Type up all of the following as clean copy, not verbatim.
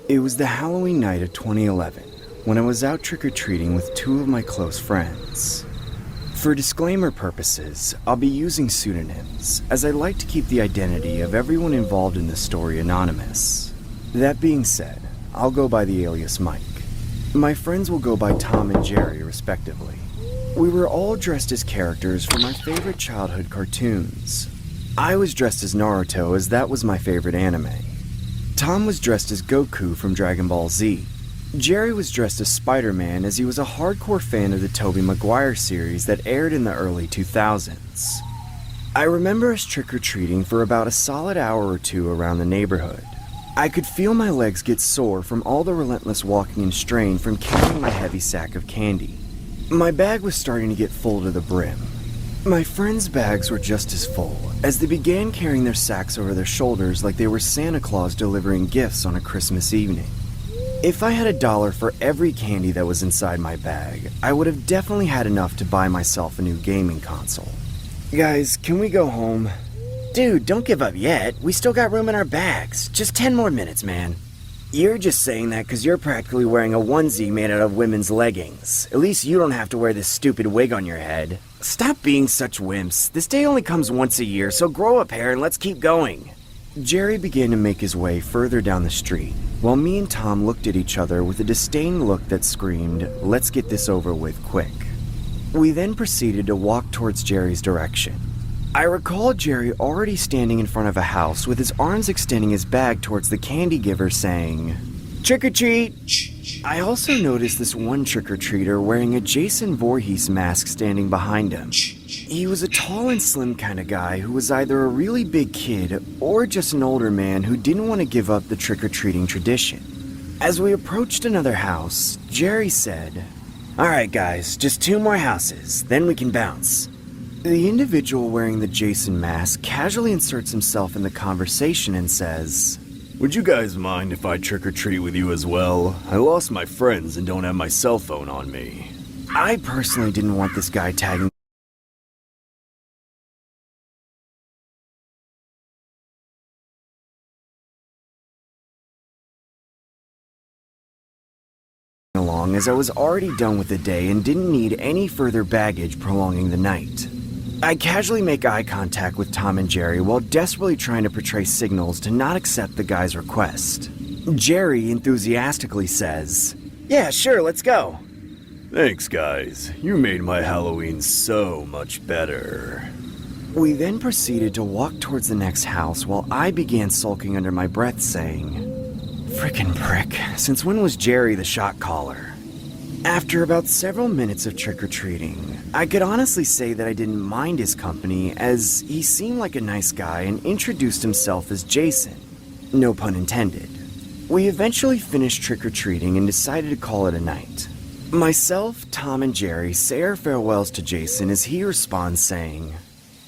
It was the Halloween night of 2011 when I was out trick-or-treating with two of my close friends. For disclaimer purposes, I'll be using pseudonyms, as I like to keep the identity of everyone involved in this story anonymous. That being said, I'll go by the alias Mike. My friends will go by Tom and Jerry, respectively. We were all dressed as characters from our favorite childhood cartoons. I was dressed as Naruto, as that was my favorite anime. Tom was dressed as Goku from Dragon Ball Z. Jerry was dressed as Spider-Man, as he was a hardcore fan of the Tobey Maguire series that aired in the early 2000s. I remember us trick-or-treating for about a solid hour or two around the neighborhood. I could feel my legs get sore from all the relentless walking and strain from carrying my heavy sack of candy. My bag was starting to get full to the brim. My friends' bags were just as full, as they began carrying their sacks over their shoulders like they were Santa Claus delivering gifts on a Christmas evening. If I had $1 for every candy that was inside my bag, I would have definitely had enough to buy myself a new gaming console. Guys, can we go home? Dude, don't give up yet. We still got room in our bags. Just 10 more minutes, man. You're just saying that because you're practically wearing a onesie made out of women's leggings. At least you don't have to wear this stupid wig on your head. Stop being such wimps. This day only comes once a year, so grow a pair and let's keep going. Jerry began to make his way further down the street, while me and Tom looked at each other with a disdain look that screamed, "Let's get this over with quick." We then proceeded to walk towards Jerry's direction. I recall Jerry already standing in front of a house with his arms extending his bag towards the candy giver saying, "Trick or treat!" I also noticed this one trick-or-treater wearing a Jason Voorhees mask standing behind him. He was a tall and slim kind of guy who was either a really big kid or just an older man who didn't want to give up the trick-or-treating tradition. As we approached another house, Jerry said, "Alright guys, just 2 more houses, then we can bounce." The individual wearing the Jason mask casually inserts himself in the conversation and says, "Would you guys mind if I trick-or-treat with you as well? I lost my friends and don't have my cell phone on me." I personally didn't want this guy tagging along, as I was already done with the day and didn't need any further baggage prolonging the night. I casually make eye contact with Tom and Jerry while desperately trying to portray signals to not accept the guy's request. Jerry enthusiastically says, "Yeah, sure, let's go." Thanks, guys. You made my Halloween so much better. We then proceeded to walk towards the next house while I began sulking under my breath saying, "Frickin' prick, since when was Jerry the shot caller?" After about several minutes of trick-or-treating, I could honestly say that I didn't mind his company, as he seemed like a nice guy and introduced himself as Jason. No pun intended. We eventually finished trick-or-treating and decided to call it a night. Myself, Tom, and Jerry say our farewells to Jason as he responds saying,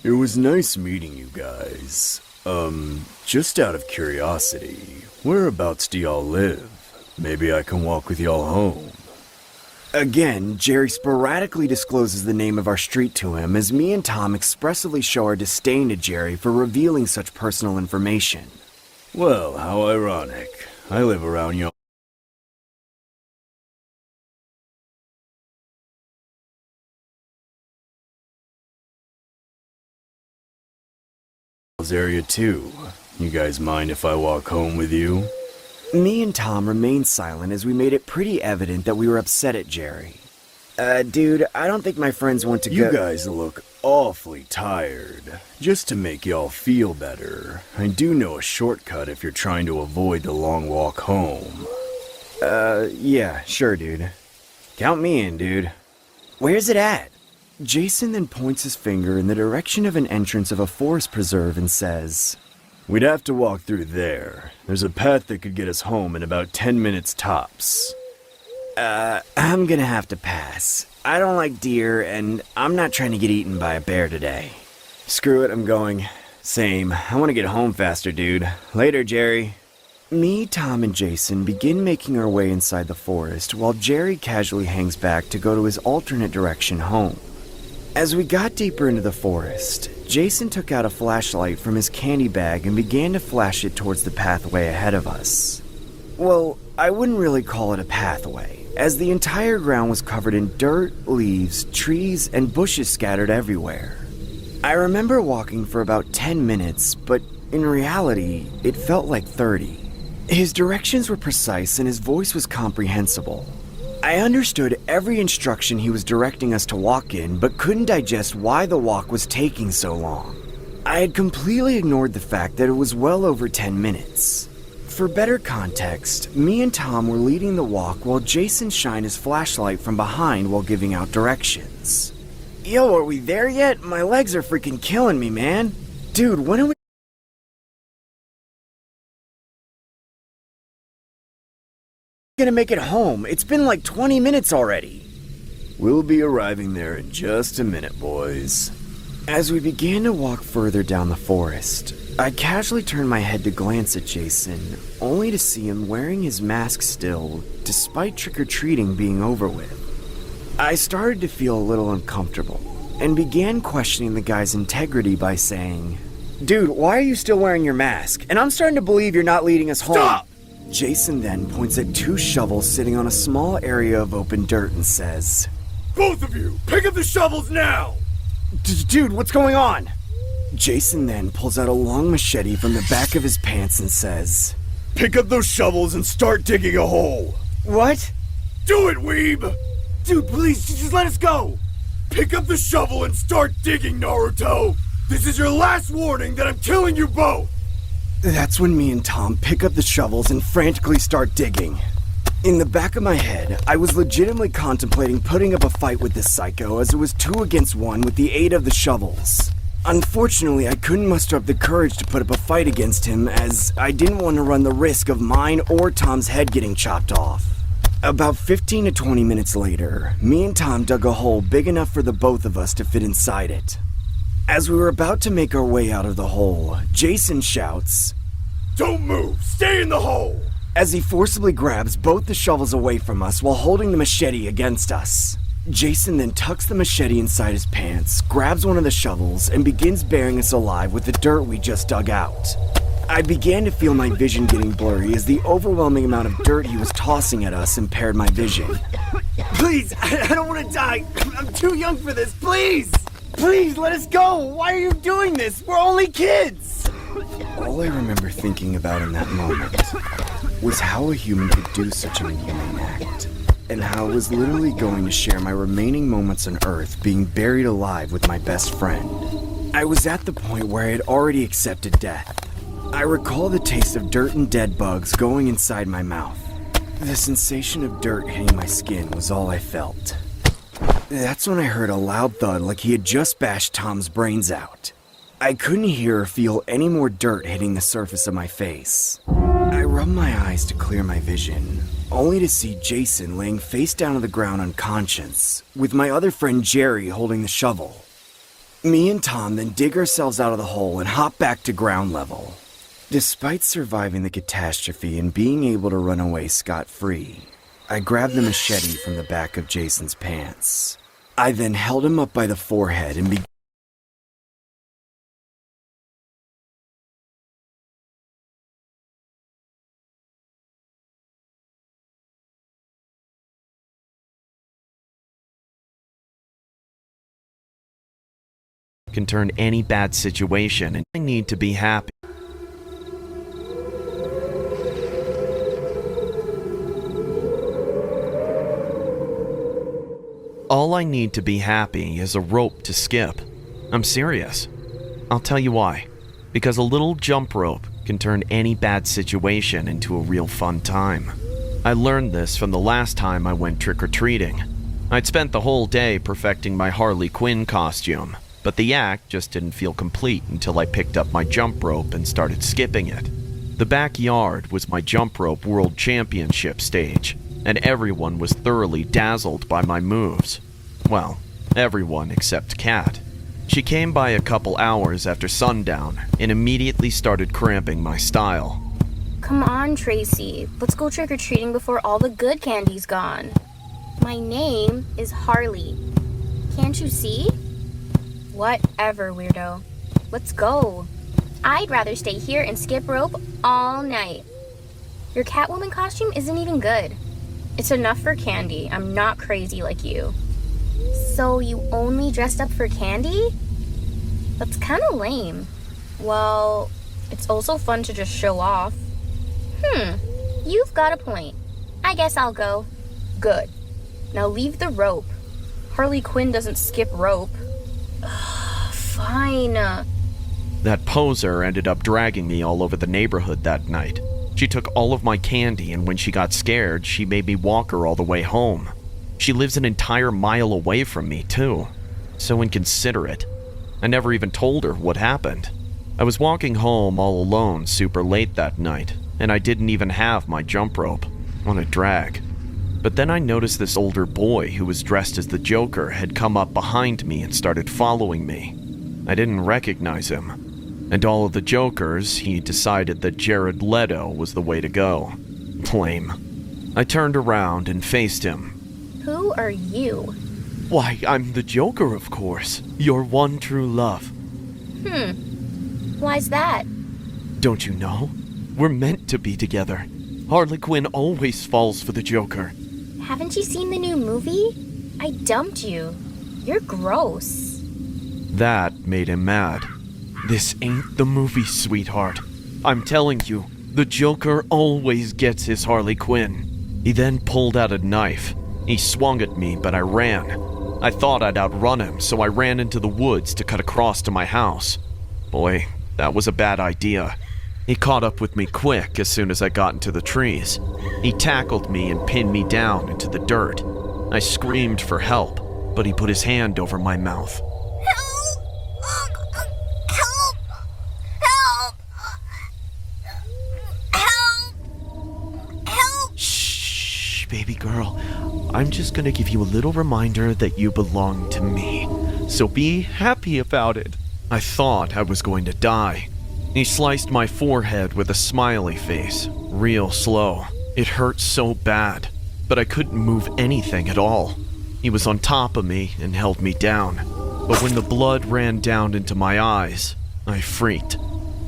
"It was nice meeting you guys. Just out of curiosity, whereabouts do y'all live? Maybe I can walk with y'all home." Again, Jerry sporadically discloses the name of our street to him as me and Tom expressively show our disdain to Jerry for revealing such personal information. Well, how ironic. I live around y'all's area too. You guys mind if I walk home with you? Me and Tom remained silent as we made it pretty evident that we were upset at Jerry. Dude, I don't think my friends want to go- You guys look awfully tired. Just to make y'all feel better, I do know a shortcut if you're trying to avoid the long walk home. Yeah, sure, dude. Count me in, dude. Where's it at? Jason then points his finger in the direction of an entrance of a forest preserve and says, "We'd have to walk through there. There's a path that could get us home in about 10 minutes tops." I'm gonna have to pass. I don't like deer, and I'm not trying to get eaten by a bear today. Screw it, I'm going. Same. I want to get home faster, dude. Later, Jerry. Me, Tom, and Jason begin making our way inside the forest while Jerry casually hangs back to go to his alternate direction home. As we got deeper into the forest, Jason took out a flashlight from his candy bag and began to flash it towards the pathway ahead of us. Well, I wouldn't really call it a pathway, as the entire ground was covered in dirt, leaves, trees, and bushes scattered everywhere. I remember walking for about 10 minutes, but in reality, it felt like 30. His directions were precise and his voice was comprehensible. I understood every instruction he was directing us to walk in, but couldn't digest why the walk was taking so long. I had completely ignored the fact that it was well over 10 minutes. For better context, me and Tom were leading the walk while Jason shined his flashlight from behind while giving out directions. Yo, are we there yet? My legs are freaking killing me, man. Dude, when are we gonna make it home? It's been like 20 minutes already. We'll be arriving there in just a minute, boys. As we began to walk further down the forest, I casually turned my head to glance at Jason, only to see him wearing his mask still, despite trick-or-treating being over with. I started to feel a little uncomfortable, and began questioning the guy's integrity by saying, Dude, why are you still wearing your mask? And I'm starting to believe you're not leading us home. Stop! Jason then points at 2 shovels sitting on a small area of open dirt and says, Both of you, pick up the shovels now! Dude, what's going on? Jason then pulls out a long machete from the back of his pants and says, Pick up those shovels and start digging a hole! What? Do it, weeb! Dude, please, just let us go! Pick up the shovel and start digging, Naruto! This is your last warning that I'm killing you both! That's when me and Tom pick up the shovels and frantically start digging. In the back of my head, I was legitimately contemplating putting up a fight with this psycho, as it was 2 against 1 with the aid of the shovels. Unfortunately, I couldn't muster up the courage to put up a fight against him, as I didn't want to run the risk of mine or Tom's head getting chopped off. About 15 to 20 minutes later, me and Tom dug a hole big enough for the both of us to fit inside it. As we were about to make our way out of the hole, Jason shouts, Don't move! Stay in the hole! As he forcibly grabs both the shovels away from us while holding the machete against us. Jason then tucks the machete inside his pants, grabs one of the shovels, and begins burying us alive with the dirt we just dug out. I began to feel my vision getting blurry as the overwhelming amount of dirt he was tossing at us impaired my vision. Please, I don't want to die. I'm too young for this, please! Please, let us go! Why are you doing this? We're only kids! All I remember thinking about in that moment was how a human could do such an inhumane act, and how I was literally going to share my remaining moments on Earth being buried alive with my best friend. I was at the point where I had already accepted death. I recall the taste of dirt and dead bugs going inside my mouth. The sensation of dirt hitting my skin was all I felt. That's when I heard a loud thud like he had just bashed Tom's brains out. I couldn't hear or feel any more dirt hitting the surface of my face. I rubbed my eyes to clear my vision, only to see Jason laying face down on the ground unconscious, with my other friend Jerry holding the shovel. Me and Tom then dig ourselves out of the hole and hop back to ground level. Despite surviving the catastrophe and being able to run away scot-free, I grabbed the machete from the back of Jason's pants. I then held him up by the forehead and began can turn any bad situation, and I need to be happy. All I need to be happy is a rope to skip. I'm serious. I'll tell you why. Because a little jump rope can turn any bad situation into a real fun time. I learned this from the last time I went trick-or-treating. I'd spent the whole day perfecting my Harley Quinn costume, but the act just didn't feel complete until I picked up my jump rope and started skipping it. The backyard was my jump rope world championship stage, and everyone was thoroughly dazzled by my moves. Well, everyone except Kat. She came by a couple hours after sundown and immediately started cramping my style. Come on, Tracy. Let's go trick-or-treating before all the good candy's gone. My name is Harley. Can't you see? Whatever, weirdo. Let's go. I'd rather stay here and skip rope all night. Your Catwoman costume isn't even good. It's enough for candy. I'm not crazy like you. So you only dressed up for candy? That's kind of lame. Well, it's also fun to just show off. You've got a point. I guess I'll go. Good. Now leave the rope. Harley Quinn doesn't skip rope. Fine. That poser ended up dragging me all over the neighborhood that night. She took all of my candy, and when she got scared, she made me walk her all the way home. She lives an entire mile away from me, too. So inconsiderate. I never even told her what happened. I was walking home all alone super late that night, and I didn't even have my jump rope. What a drag. But then I noticed this older boy who was dressed as the Joker had come up behind me and started following me. I didn't recognize him. And all of the Jokers, he decided that Jared Leto was the way to go. Lame. I turned around and faced him. Who are you? Why, I'm the Joker, of course. Your one true love. Why's that? Don't you know? We're meant to be together. Harley Quinn always falls for the Joker. Haven't you seen the new movie? I dumped you. You're gross. That made him mad. This ain't the movie, sweetheart. I'm telling you, the Joker always gets his Harley Quinn. He then pulled out a knife. He swung at me, but I ran. I thought I'd outrun him, so I ran into the woods to cut across to my house. Boy, that was a bad idea. He caught up with me quick as soon as I got into the trees. He tackled me and pinned me down into the dirt. I screamed for help, but he put his hand over my mouth. Baby girl, I'm just gonna give you a little reminder that you belong to me, so be happy about it. I thought I was going to die. He sliced my forehead with a smiley face, real slow. It hurt so bad, but I couldn't move anything at all. He was on top of me and held me down, but when the blood ran down into my eyes, I freaked.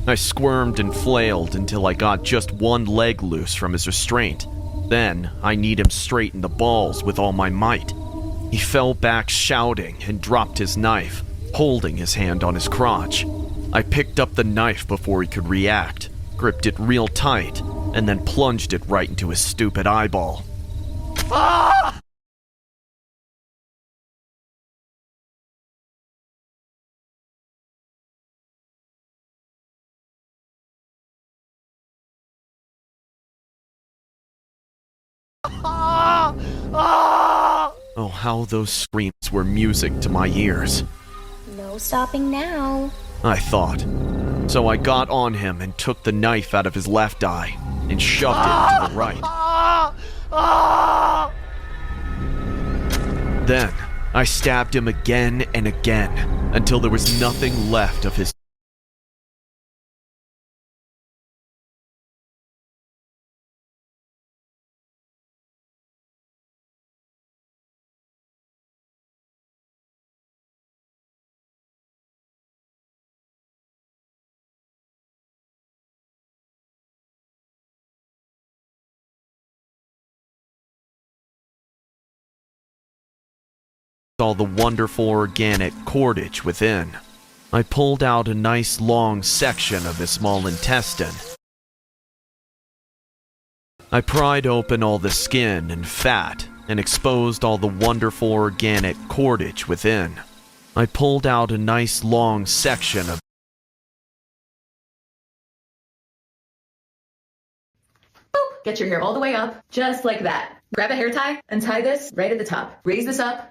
I squirmed and flailed until I got just one leg loose from his restraint. Then, I kneed him straight in the balls with all my might. He fell back shouting and dropped his knife, holding his hand on his crotch. I picked up the knife before he could react, gripped it real tight, and then plunged it right into his stupid eyeball. Ah! Oh, how those screams were music to my ears. No stopping now. I thought. So I got on him and took the knife out of his left eye and shoved it to the right. Then, I stabbed him again and again until there was nothing left of his all the wonderful organic cordage within. I pulled out a nice long section of his small intestine. I pried open all the skin and fat and exposed all the wonderful organic cordage within. I pulled out a nice long section of Get your hair all the way up, just like that. Grab a hair tie and tie this right at the top. Raise this up.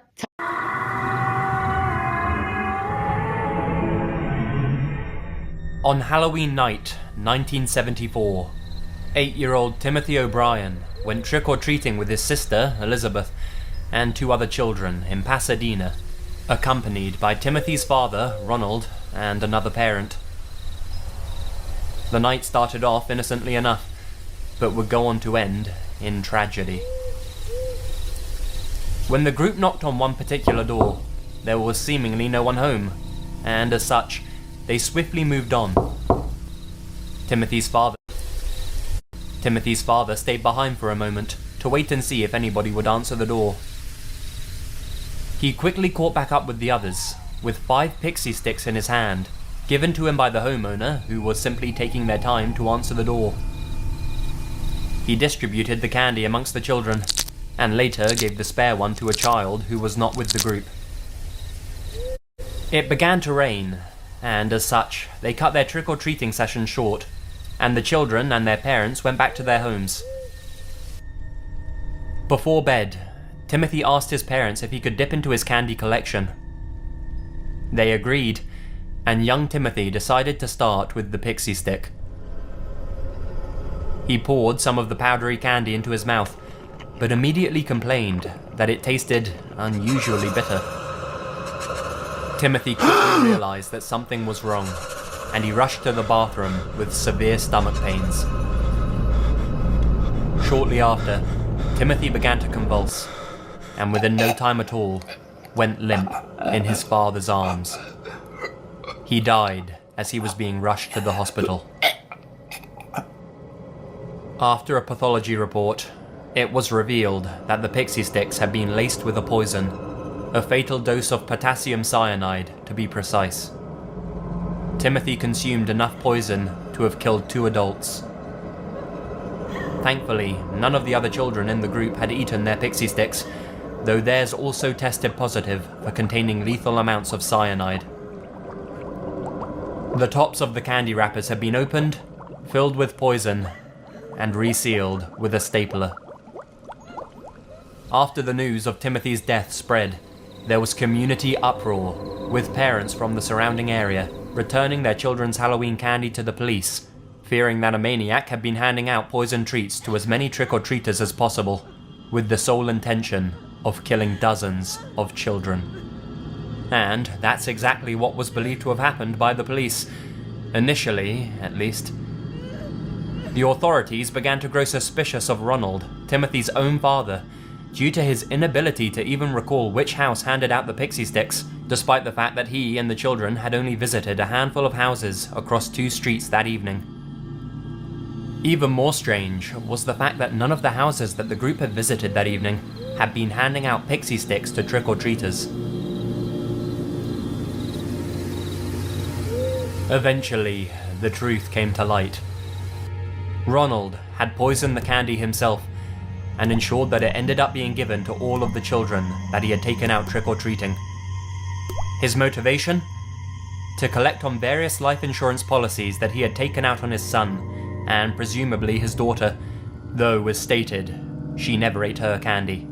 On Halloween night, 1974, 8-year-old Timothy O'Brien went trick-or-treating with his sister, Elizabeth, and 2 other children in Pasadena, accompanied by Timothy's father, Ronald, and another parent. The night started off innocently enough, but would go on to end in tragedy. When the group knocked on one particular door, there was seemingly no one home, and as such, they swiftly moved on. Timothy's father Timothy's father stayed behind for a moment to wait and see if anybody would answer the door. He quickly caught back up with the others, with 5 pixie sticks in his hand, given to him by the homeowner, who was simply taking their time to answer the door. He distributed the candy amongst the children, and later gave the spare one to a child who was not with the group. It began to rain, and as such, they cut their trick-or-treating session short, and the children and their parents went back to their homes. Before bed, Timothy asked his parents if he could dip into his candy collection. They agreed, and young Timothy decided to start with the pixie stick. He poured some of the powdery candy into his mouth, but immediately complained that it tasted unusually bitter. Timothy quickly realized that something was wrong, and he rushed to the bathroom with severe stomach pains. Shortly after, Timothy began to convulse, and within no time at all, went limp in his father's arms. He died as he was being rushed to the hospital. After a pathology report, it was revealed that the pixie sticks had been laced with a poison, a fatal dose of potassium cyanide to be precise. Timothy consumed enough poison to have killed 2 adults. Thankfully, none of the other children in the group had eaten their pixie sticks, though theirs also tested positive for containing lethal amounts of cyanide. The tops of the candy wrappers had been opened, filled with poison, and resealed with a stapler. After the news of Timothy's death spread, there was community uproar, with parents from the surrounding area returning their children's Halloween candy to the police, fearing that a maniac had been handing out poison treats to as many trick-or-treaters as possible, with the sole intention of killing dozens of children. And that's exactly what was believed to have happened by the police, initially, at least. The authorities began to grow suspicious of Ronald, Timothy's own father, due to his inability to even recall which house handed out the pixie sticks, despite the fact that he and the children had only visited a handful of houses across 2 streets that evening. Even more strange was the fact that none of the houses that the group had visited that evening had been handing out pixie sticks to trick-or-treaters. Eventually, the truth came to light. Ronald had poisoned the candy himself, and ensured that it ended up being given to all of the children that he had taken out trick-or-treating. His motivation? To collect on various life insurance policies that he had taken out on his son, and presumably his daughter, though, as stated, she never ate her candy.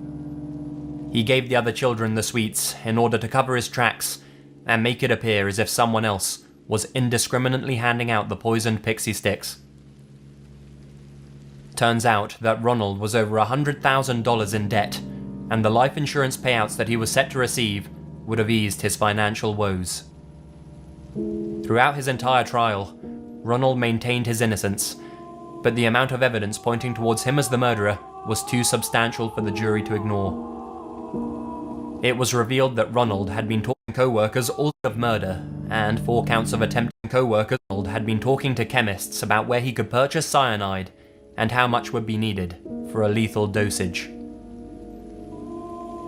He gave the other children the sweets in order to cover his tracks, and make it appear as if someone else was indiscriminately handing out the poisoned pixie sticks. Turns out that Ronald was over $100,000 in debt, and the life insurance payouts that he was set to receive would have eased his financial woes. Throughout his entire trial, Ronald maintained his innocence, but the amount of evidence pointing towards him as the murderer was too substantial for the jury to ignore. It was revealed that Ronald had been talking to co-workers also of murder, and 4 counts of attempting co-workers. Ronald had been talking to chemists about where he could purchase cyanide and how much would be needed for a lethal dosage.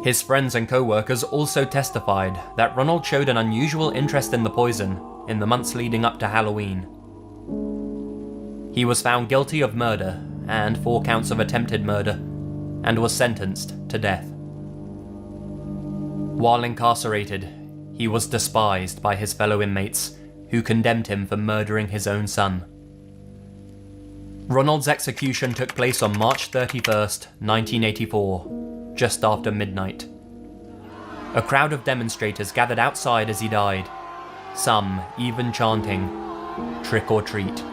His friends and co-workers also testified that Ronald showed an unusual interest in the poison in the months leading up to Halloween. He was found guilty of murder and 4 counts of attempted murder, and was sentenced to death. While incarcerated, he was despised by his fellow inmates, who condemned him for murdering his own son. Ronald's execution took place on March 31st, 1984, just after midnight. A crowd of demonstrators gathered outside as he died, some even chanting, "Trick or treat."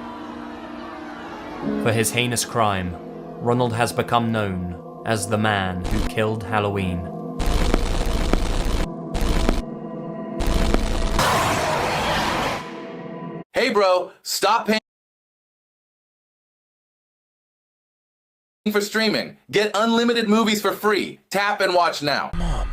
For his heinous crime, Ronald has become known as the man who killed Halloween. Hey bro, stop paying for streaming. Get unlimited movies for free. Tap and watch now. Mom,